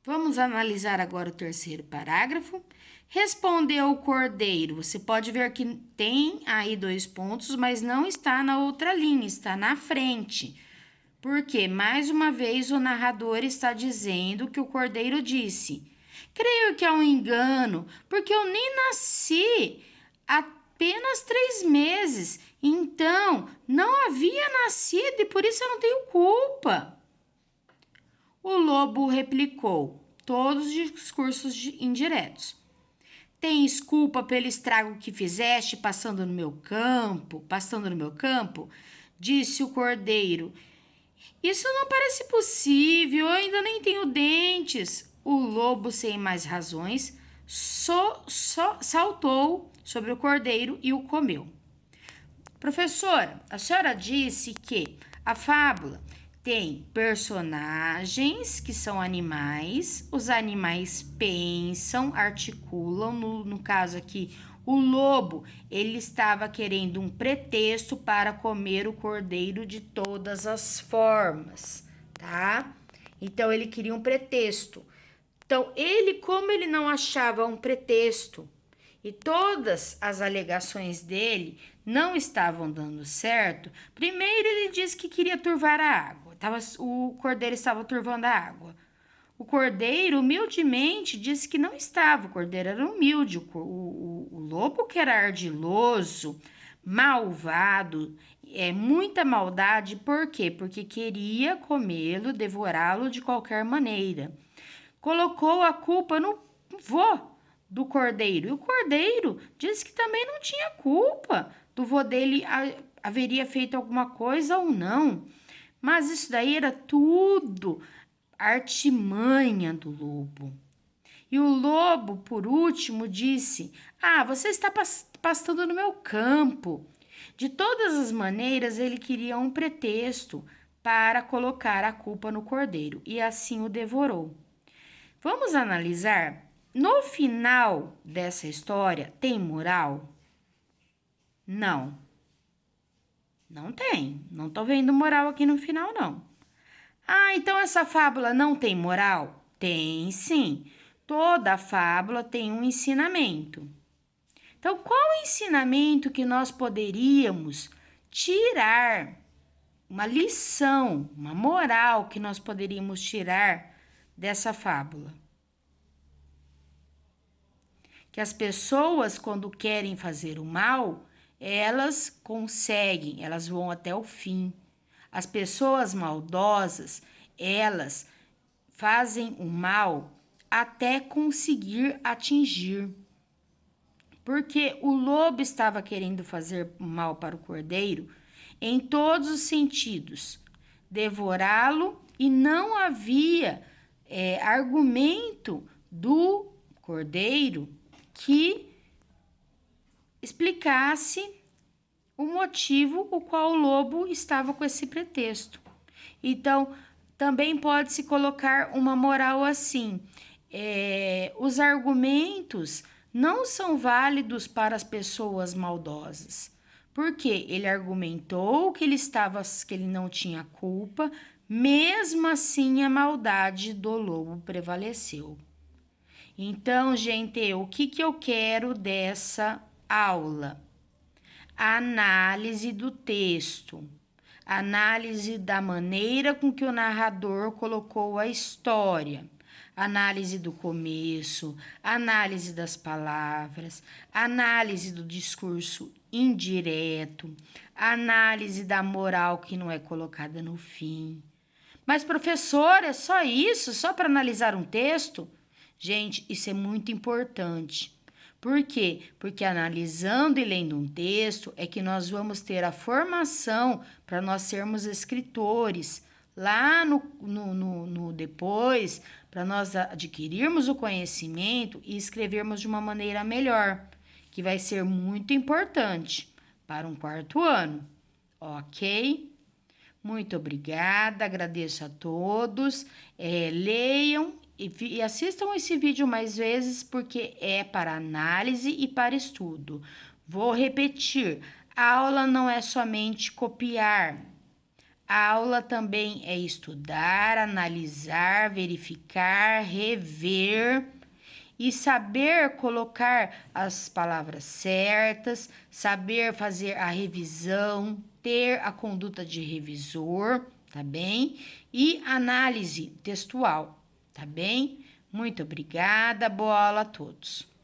Vamos analisar agora o terceiro parágrafo. Respondeu o cordeiro. Você pode ver que tem aí 2 pontos, mas não está na outra linha, está na frente. Porque, mais uma vez, o narrador está dizendo que o cordeiro disse: creio que é um engano, porque eu nem nasci há apenas 3 meses. Então, não havia nascido e por isso eu não tenho culpa. O lobo replicou, todos os discursos indiretos. Tens culpa pelo estrago que fizeste pastando no meu campo? Disse o cordeiro. Isso não parece possível, eu ainda nem tenho dentes. O lobo, sem mais razões, saltou sobre o cordeiro e o comeu. Professora, a senhora disse que a fábula tem personagens que são animais, os animais pensam, articulam, no caso aqui, o lobo, ele estava querendo um pretexto para comer o cordeiro de todas as formas, tá? Então, ele queria um pretexto. Então, como ele não achava um pretexto e todas as alegações dele não estavam dando certo, primeiro ele disse que queria turvar a água. O cordeiro estava turvando a água. O cordeiro humildemente disse que não estava. O cordeiro era humilde. O lobo que era ardiloso, malvado, muita maldade. Por quê? Porque queria comê-lo, devorá-lo de qualquer maneira. Colocou a culpa no vô do cordeiro. E o cordeiro disse que também não tinha culpa do vô dele haveria feito alguma coisa ou não. Mas isso daí era tudo artimanha do lobo. E o lobo, por último, disse: você está pastando no meu campo. De todas as maneiras, ele queria um pretexto para colocar a culpa no cordeiro e assim o devorou. Vamos analisar. No final dessa história, tem moral? Não. Não tem. Não tô vendo moral aqui no final, não. Então essa fábula não tem moral? Tem sim. Toda fábula tem um ensinamento. Então, qual o ensinamento que nós poderíamos tirar? Uma lição, uma moral que nós poderíamos tirar dessa fábula? Que as pessoas, quando querem fazer o mal, elas conseguem, elas vão até o fim. As pessoas maldosas, elas fazem o mal até conseguir atingir. Porque o lobo estava querendo fazer mal para o cordeiro em todos os sentidos, devorá-lo, e não havia argumento do cordeiro que explicasse o motivo o qual o lobo estava com esse pretexto. Então, também pode-se colocar uma moral assim: os argumentos não são válidos para as pessoas maldosas, porque ele argumentou que ele não tinha culpa, mesmo assim a maldade do lobo prevaleceu. Então, gente, o que eu quero dessa aula? Análise do texto, análise da maneira com que o narrador colocou a história, análise do começo, análise das palavras, análise do discurso indireto, análise da moral que não é colocada no fim. Mas, professor, é só isso? Só para analisar um texto? Gente, isso é muito importante. Por quê? Porque analisando e lendo um texto é que nós vamos ter a formação para nós sermos escritores. Lá no depois, para nós adquirirmos o conhecimento e escrevermos de uma maneira melhor, que vai ser muito importante para um 4º ano, ok? Muito obrigada, agradeço a todos, leiam e assistam esse vídeo mais vezes, porque é para análise e para estudo. Vou repetir, a aula não é somente copiar, Aula também é estudar, analisar, verificar, rever e saber colocar as palavras certas, saber fazer a revisão, ter a conduta de revisor, tá bem? E análise textual, tá bem? Muito obrigada, boa aula a todos.